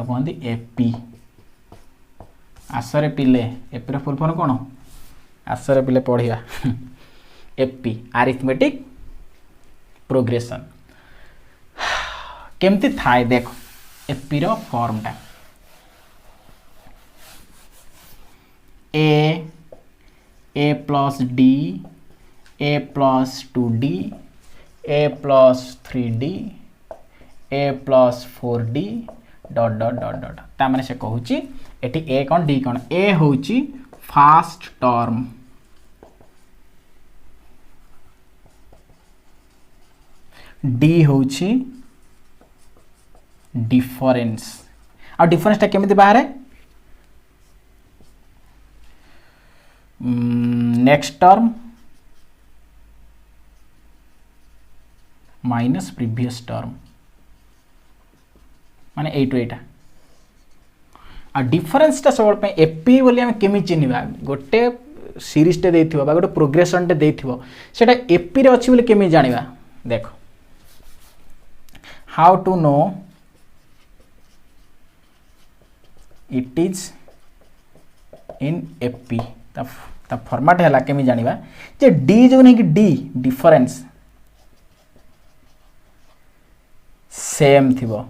कहते एपी आसरे पिले एपी फुल फॉर्म कौन आसरे पिले पढ़िया एपी आरिथमेटिक प्रोग्रेशन केमती थाए देख एपी रो फॉर्मटा a plus d a plus 2d a plus 3d a plus 4d dot dot dot dot तामाने से कहूची एटी ए कौन डी कौन ए होची फास्ट टर्म डी होची डिफरेंस आ डिफरेंस टा केमिति बाहर next term minus previous term माने 8 8 आ डिफरेंस टा सब एपी बोली हम केमी चिन्हवा गोटे सीरीज टे देथिबो बा गोटे प्रोग्रेशन टे देथिबो सेटा एपी रे अछि बोली केमी जानिबा देखो how to know it is in AP ता फॉर्मेट है केमी जानिबा जे डी जो नहीं कि डी डिफरेंस सेम थिबो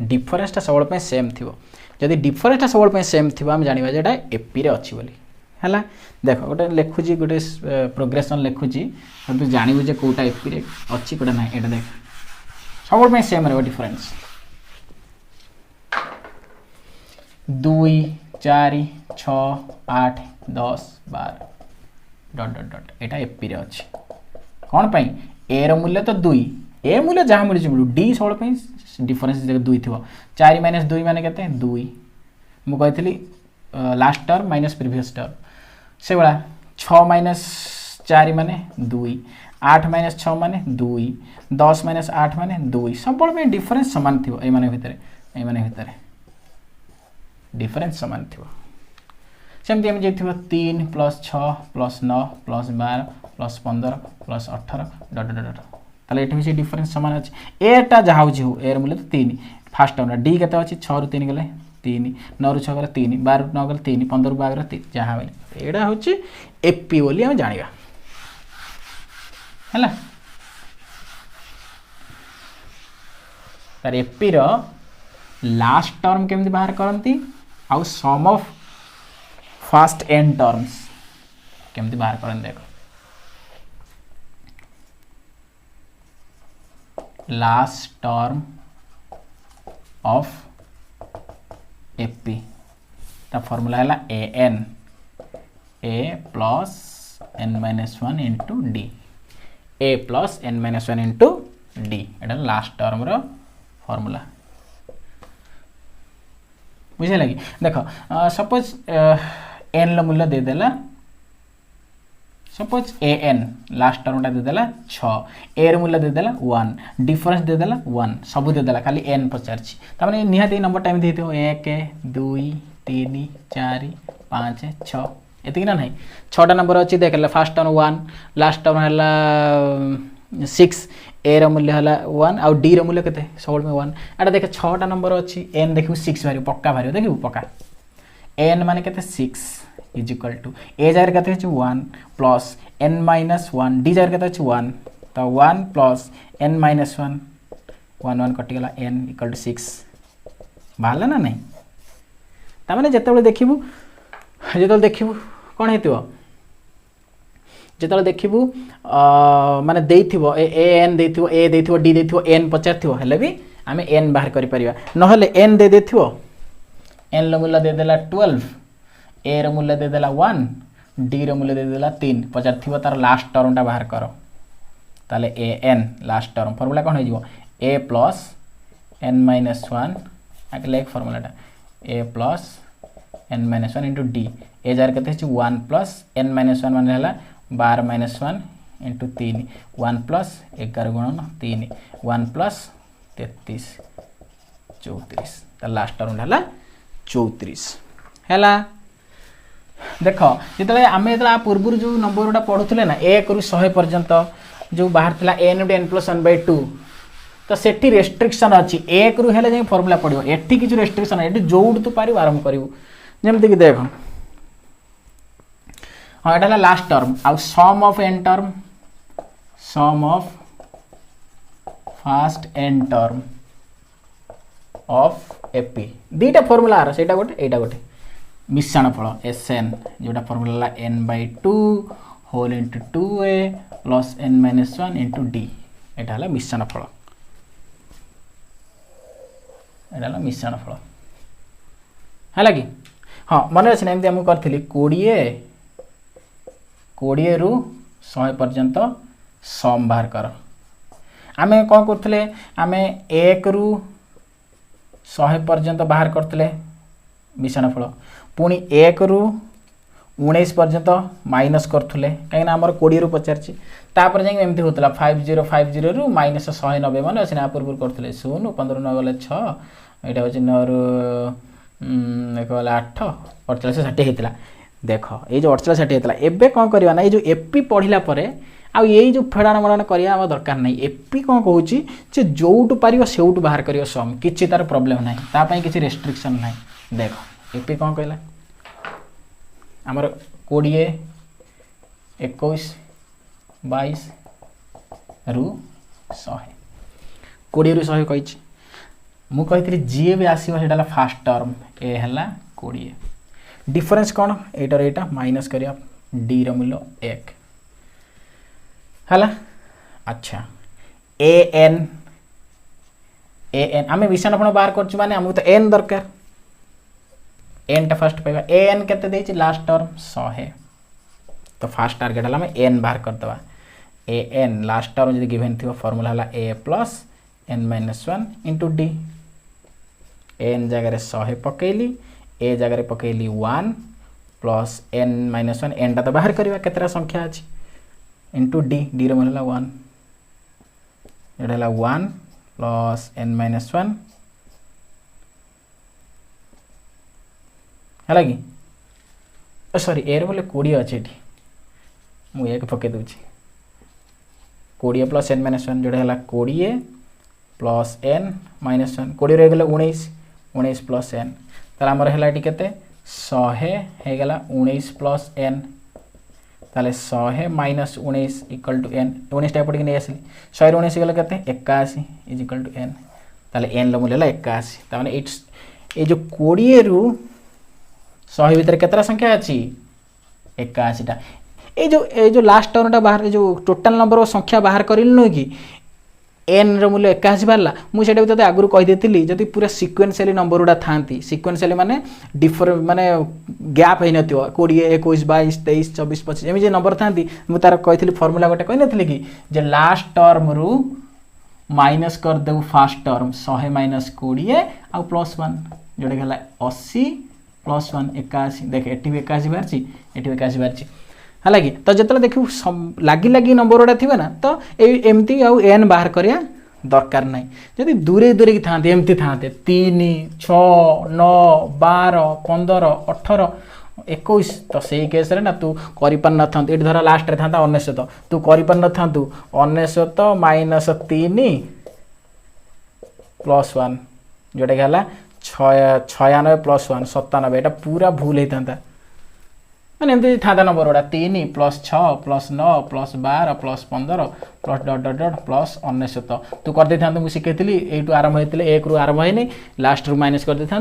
डिफरेंस टा सब सेम थिबो जदि डिफरेंस टा सब सेम थिबो हम जानिबा जेटा एपी रे अछि बोली हला देखो गोटे लिखुची गोटे प्रोग्रेशन लिखुची तू जानबु जे कोटा एपी रे अछि कोटा ना एटा देख सब सेम रहबो डिफरेंस 2 4 6 8 10 12 डॉट डॉट डॉट एटा एपी रे अछि कोन पई ए रो मूल्य तो 2 ए मूल्य जहाँ मिली मिलू डी सब डिफरेंस जगह 2 थी 4 माइनस 2 माने केते 2 मुझे last term minus previous term से भाया 6 माइनस 4 माने 2 8 माइनस 6 माने 2 10 माइनस 8 माने 2 सब डिफरेंस सामान थी ये भितर डिफरेंस सामान थी सेमती आम जाइए 3 plus 6 plus 9 plus 12 plus 15 plus 18 डट डट डट ताले एठी भी डिफरेंस समान अछि एटा जहा हो एर मूल्य तो 3 फास्ट टर्म डी केते अछि 6 रु 3 गले 3 9 रु 6 गले 3 12 रु 9 गले 3 15 रु 12 गले 3 जहा बोली एडा होछि एपी बोली हम जानिबा हला तार एपी रो लास्ट टर्म केमति बाहर करंती आउ sum of first n terms केमति बाहर करन देखो लास्ट टर्म ऑफ एपी ता फॉर्मूला है a n a plus N minus 1 into d a plus N minus 1 into d एटा लास्ट टर्म रो फॉर्मूला बुझे लगी देखो सपोज एन लो मूल्य दे देला suppose a n last term दे देला 6 ए र मूल्य दे देला 1 डिफरेंस दे देला 1 सब दे देला खाली एन पचारछि त माने निहाते नंबर टाइम देथियो 1 2 3 4 5 6 एतिक ना नहीं 6टा नंबर अछि देखला फर्स्ट टर्म 1 लास्ट टर्म हला 6 ए रो मूल्य है 1 आउ डी रो मूल्य केते सब में 1 एटा देख 6टा नंबर अच्छी एन देखिबू 6 भारी पक्का भारी देखिबू पक्का एन माने केते 6 इज इक्वल टू ए जार केते छ 1 प्लस एन माइनस 1 डी जार केते छ 1 तो 1 प्लस एन माइनस 1 1 1 कटि गला एन इक्वल टू 6 बाहला ना नहीं ता माने जेतेबेले देखिबू कोन हेतिबो जेतेबेले देखिबू माने देइथिबो A N देइथिबो A देइथिबो D देइथिबो N पचारथिबो हेले भी आमे एन बाहर करि परिबा न हेले एन दे देथिबो एन रो मूल्य दे देला 12 ए रो मूल्य दे देला 1 डी रो मूल्य दे देला 3 पचारथिबो तार लास्ट टर्मटा बाहर करो ताले a n last term formula कोन होइजिवो ए प्लस एन माइनस 1 आके लेक फार्मूलाटा a plus N minus 1 into d a जार केते छ 1 प्लस एन माइनस 1 माने हला 12 माइनस 1 इंटू 3 1 प्लस 11 गुणन 3 1 प्लस 33 34 त लास्ट टर्म हला 34 हला देखो जितले आमे एतला पूर्वरु जो नंबरटा पढुथले ना 1 रु 100 पर्यंत जो बाहर थिला n/n+1/2 तो सेठी रेस्ट्रिक्शन अच्छी 1 रु हेले जे फार्मूला पड़ियो एठी किछु रेस्ट्रिक्शन एठी जोड तो पारि आरंभ करिवो जेमति कि देखो हां एटा लास्ट टर्म आ sum of n term sum of first n term of AP दीटा फार्मूला आर सेटा गोटे एटा गोटे मिश्रण फल Sn जोटा formula n/2 whole into 2a plus n-1 into d एटा हला मिश्रण फल एटा हला मिश्रण फल है लगी हाँ मन अच्छे ना एमती आम करी 20 रु 100 पर्यंत सम बाहर कर आम कौन करते आम 1 रु 100 पर्यंत बाहर करते मिश्रण फल पुणी 1 रु 19 पर्यंत माइनस करुले कहीं आमर 20 रु पचार तापर जाए एमती होता 5050 रु माइनस 190 मान अच्छे पूर्व करते 0 15 9 गले 6 यहाँ हूँ 9 रु 1 गले 8 48 60 होता देख ये जो 48 60 होता एबे कौन करवा ना ये जो एपी पढ़ला आउ ये जो फेड़ाण मड़ाण करवा दरकार नहीं एपी कौन कहूँ जे जोटू पार से बाहर कर सम कि तार प्रोब्लेम ना तापाई किसी रेस्ट्रिक्शन ना देख एपी कौन कहला आमर 20 21 22 रु 100 20 रु 100 कही मु कही जी भी आसो से फास्ट टर्म ए है 20 डिफरेंस कौन एटार एटा माइनस करिया डी रो मूल्य 1 हला अच्छा ए एन आम विषाणुपण बाहर कर माने आमको तो एन दरकार एन टा फर्स्ट पाइबा ए एन केते देछि लास्ट टर्म 100 तो फास्ट टारगेट हला में एन बाहर कर दवा ए एन लास्ट टर्म जदी गिवन थियो फार्मूला हला a plus n-1 into d n जगह 100 पकेली ए जगह पकेली 1 प्लस n-1 एन टा तो बाहर करवा केतरा संख्या अछि इंटू डी डी रो हला 1 एटा हला 1 प्लस n-1 है कि सॉरी ए बोले 20 अच्छे ये मुझे पकई दूसरी 20 प्लस n-1 जोड़ा है 20 प्लस n-1 20 रही 19 प्लस n तार आमर है के 100 होगला 19 प्लस n ताले 100 minus 19 equal to n 19 type पढ़ी नहीं आसली 100 19 गला के 81 इज इक्वल टू n ताले n मूल्य है 81 ताने इट्स ये जो 20 रु 100 भितर केतरा संख्या अच्छी 81 टा ये जो लास्ट टर्मटा बाहर जो टोटाल नंबर संख्या बाहर कर नु कि एन रो मूल्य 81 बाहरला मुझे तो आगुरी कहीदी जब पूरा सिक्वेन्शियली नंबर गुड़ा था सिक्वेन्शियली माने डिफर माने गैप होन 20 21 22 23 24 25 एम नंबर था मुझे तार कही फर्मूला गोटे कही नी कि जे लास्ट टर्म रु माइनस कर देव फास्ट टर्म 100 माइनस 20 आउ प्लस 1 जोटा है 80 प्लस 1 81 देख एटी भी 81 बाहर एटी 81 बाहर है कि तो जो देखू लगी लगी नंबर गुड़ा थी ना तो एमती आउ एन बाहर करिया दरकार नहीं जदि दूरे दूरे की था एमती था 3 6 9 12 15 18 21 तो से केस रे ना तू करि पार न था ये धर लास्ट रे था 19 तू करि पार न था तू 19 माइनस 3 प्लस 1 जोटा गला 96 प्लस 1 97 एटा पूरा भूल होता मैंने एमती था नंबर गुड़ा 3 plus 6 plus 9 plus 12 plus 15 plus dot dot dot plus 19 तू कर दे था मुझे शिखी यू आरंभ होते 1 रु आरंभ है लास्ट रु माइनस कर दे था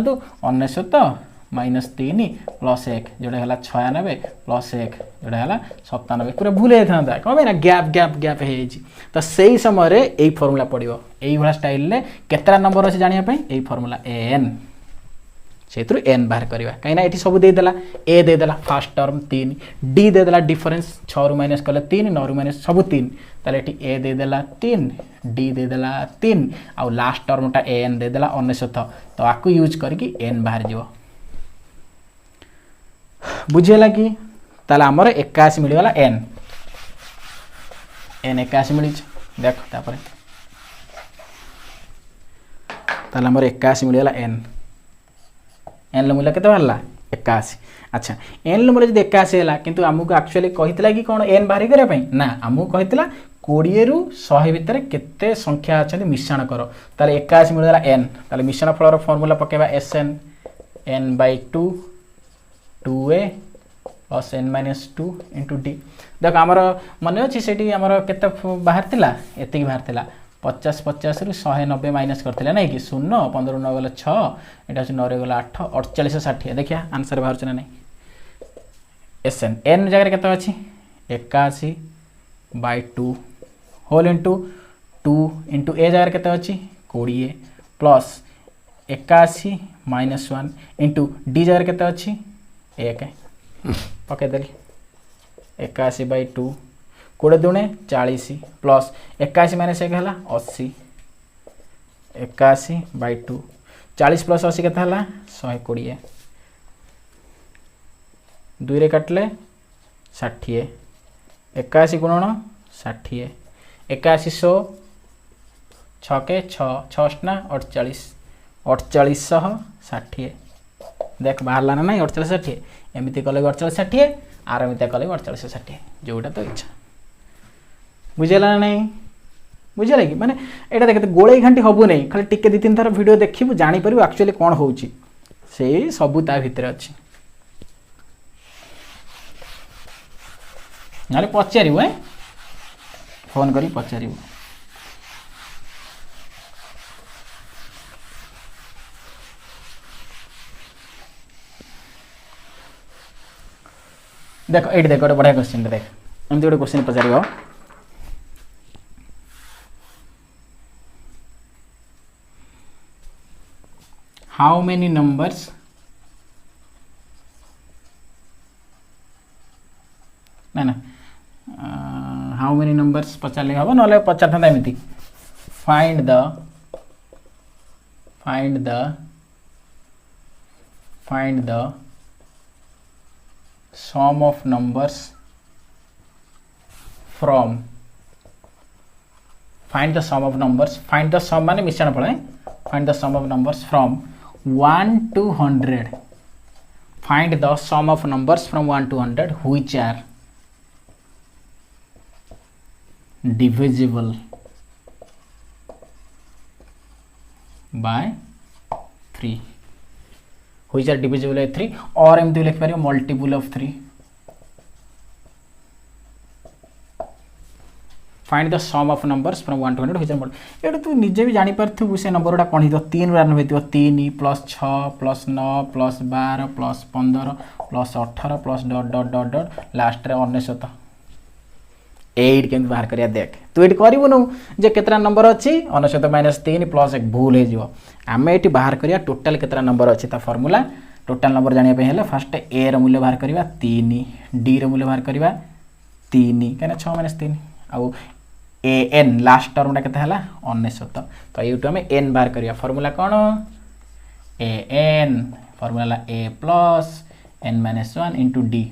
19 माइनस 3 प्लस 1 जोटा है 96 प्लस 1 जोटा है 97 पूरा भूल होता कौन भाई ना गैप गैप गैप है तो सही समय यही फर्मूला पड़ो यही स्टाइल केतटा नंबर अच्छे जानापी यही फर्मूला एन से एन बाहर करवा कहीं ये सब देदेला ए देदेला फास्ट टर्म 3 डी देदेला डिफरेंस 6 रु माइनस कले 3 9 रु माइनस सब 3 ताले ए देदेला 3 डी देदेला 3 आउ लास्ट टर्मटा एन देदेला 19 तो आपको यूज करके एन बाहर जीव बुझेला कि ताले हमर 81 मिलगला एन 81 मिली देख तापर ताले हमर 81 मिलगला एन एन मूल्य केते बाहरला 81 अच्छा एन मूल्य जब 81 है किंतु आमको एक्चुअली कही कि कौन एन बाहर करने ना आमको कही 20 रु 100 भितर केते संख्या अच्छा मिश्रण कर ताले 81 मिलगला एन ताले मिश्रण फलर फॉर्मूला पकेबा S n n by 2 2a plus N minus 2 into d देख आमर मन अच्छी से केते बाहर थिला एतिक बाहर थिला 50 50 रु 190 माइनस करते ना कि 0 15 9 गला 6 यहाँ 9 गला 8 48 60 देखिए आंसर बाहर ना नहीं एस एन एन जगह केते अच्छी 81 बाय 2 होल इंटू 2 इंटू ए जगह केते अच्छी 20 प्लस 81 माइनस 1 इंटू डी जगह केते अच्छी 1 पकईदेली 81 बाय 2 कोड़े दुणे 40 प्लस 81 माइनस 1 है 80 81 बाय 2 40 प्लस 80 केते है 120 2 रे काटले 60 81 गुणन 60 81 100 6 के 6 6 ना 48 4860 देख बाहर ना 48 60 एमती कले 48 60 आर एमती कले 48 60 जोटा तो इच्छा बुझेगा ना नहीं बुझे कि माने एटा देखते गोले घाटी हबू नहीं खाली टिके 2-3 थर वीडियो देखिबू जानि परबू एक्चुअली कोन होउची से सबू ता भितर अछि नाले पचारिबू फोन करी पचारिबू देख ये देख गोटे बढ़िया क्वेश्चन देख एमती गोटे question Pachar how many numbers ना ना हाउ मेनी नंबर्स पचारे हम ना पचार था एमती find the sum of numbers from find the sum of numbers find the sum माने मिश्रण फल find the sum of numbers from 1 to 100 find the sum of numbers from 1 to 100 which are divisible by 3 which are divisible by 3 और एमती लिख पार multiple of 3 find the sum of numbers from 1 to 100 which are multiple एटा तू निजे भी जानि पारथु से number गुडा कोन हितो 3 आरंभ हेतिबो 3 plus 6 plus 9 plus 12 plus 15 plus 18 plus dot dot dot dot last रे 19 8 केमती बाहर करिया देख तू एटी करिवनु जे केतरा नंबर अछि 19 माइनस 3 प्लस 1 भूल हे जिवो आमे एटी बाहर करिया टोटल केतरा नंबर अछि ता फार्मूला टोटल नंबर जानिया पे हेले फर्स्ट ए रो मूल्य बाहर करिवा 3 डी रो मूल्य बाहर करिवा 3 केना 6 माइनस 3 आ ए एन लास्ट टर्म टा केते हला 19 तो एटू हमें एन बाहर करिया फार्मूला कोन a n formula a plus N minus 1 into d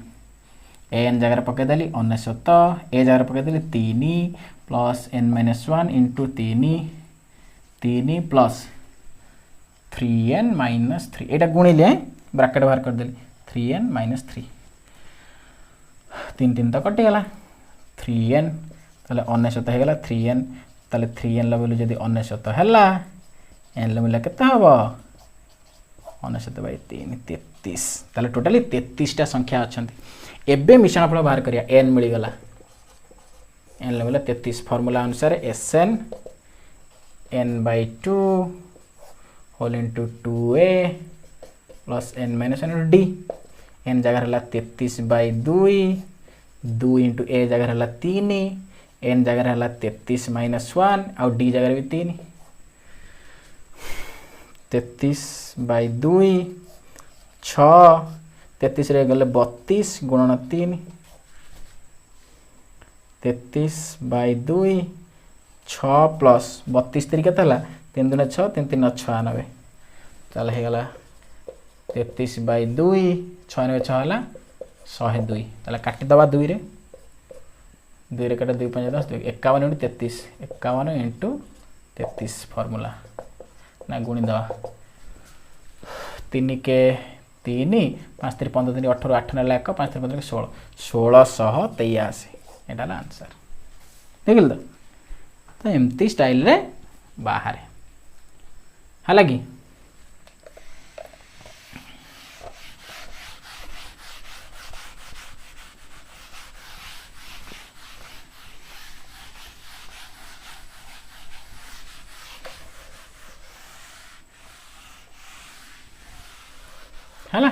n जगह पकईदेली 19 ए जगह पकईदेली 3 plus N minus 1 into 3 plus 3n minus 3 एटा गुणिले ब्राकेट बाहर करदेली 3n माइनस 3 3 3 तो कटिगला 3n ताले 99 होगला 3n ताले 3n लेवल जदि 99 हैला n लेवल केते हबो 99/3 33 ताले टोटली 33 टा संख्या अछंती एबे मिश्रण फल बाहर करिया n मिली गला n लेवल 33 फार्मूला अनुसार Sn n/2 whole into 2a plus n minus n d n जगह हला 33/2 2 इंटू a जगह हला 3 n जगह हला 33 माइनस 1 और d जगह भी 3 33/2 6 33 रे गले 32 गुणन 3 33/2 6 प्लस 32 तरीके था 3 दूने 6 3 3 96 चल हे गला 33/2 6 ने 6 हला 102 ताला काटी दबा 2 रे 2 रे काटा 2 5 10 51 * 33 51 * 33 फार्मूला ना गुणी दवा 3 के 3 5 3 15 3 18 8 ने 1 5 3 15 16 1683 एटा आंसर देखिल तो एमती स्टाइल रे बाहर हालांकि है ना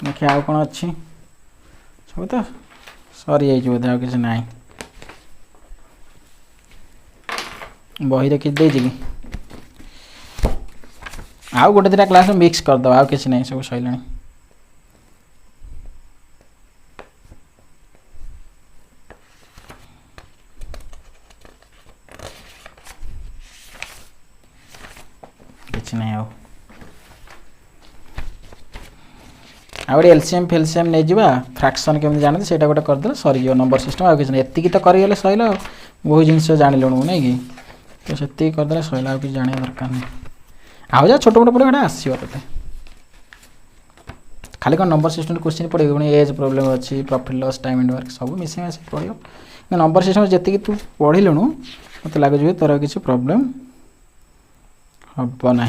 देखिए आउ कौन अच्छी सब तो सरी जाइए बोधे आउ किसी ना बही रे कि आउ गोटे दिटा क्लास में मिक्स करदे आउ किसी ना सब सैला किसी ना आउ एलसीएम फेलसीएम नहीं जावा फ्रैक्शन केमी जानते से गोटे करदे सरी नंबर सिस्टम आउ किसी एति तो करगले सैला बहुत जिनस जान लुणु नहीं कि तो से करदे सैला कि जाना दरकार नहीं आउ जा छोट मोट पड़े आसो ते खाली कौन नंबर सिस्टम क्वेश्चन पड़े एज प्रोब्लेम अच्छी profit loss time and work सब मिसे मिसे पड़ो नंबर सिस्टम जी तू पढ़िलुणु मत लगे तोर किसी प्रोब्लेम हम ना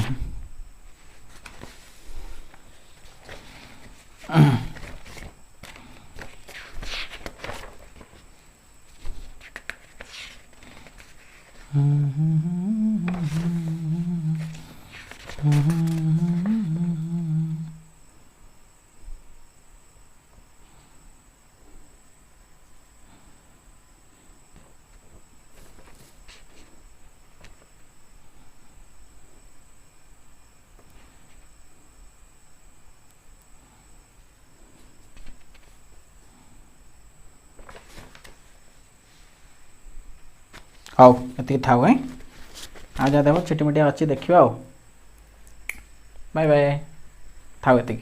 हाउ ये थाउ है आ जा देव छिटी मिटिया अच्छी देखिए बाय बाय थाउ ये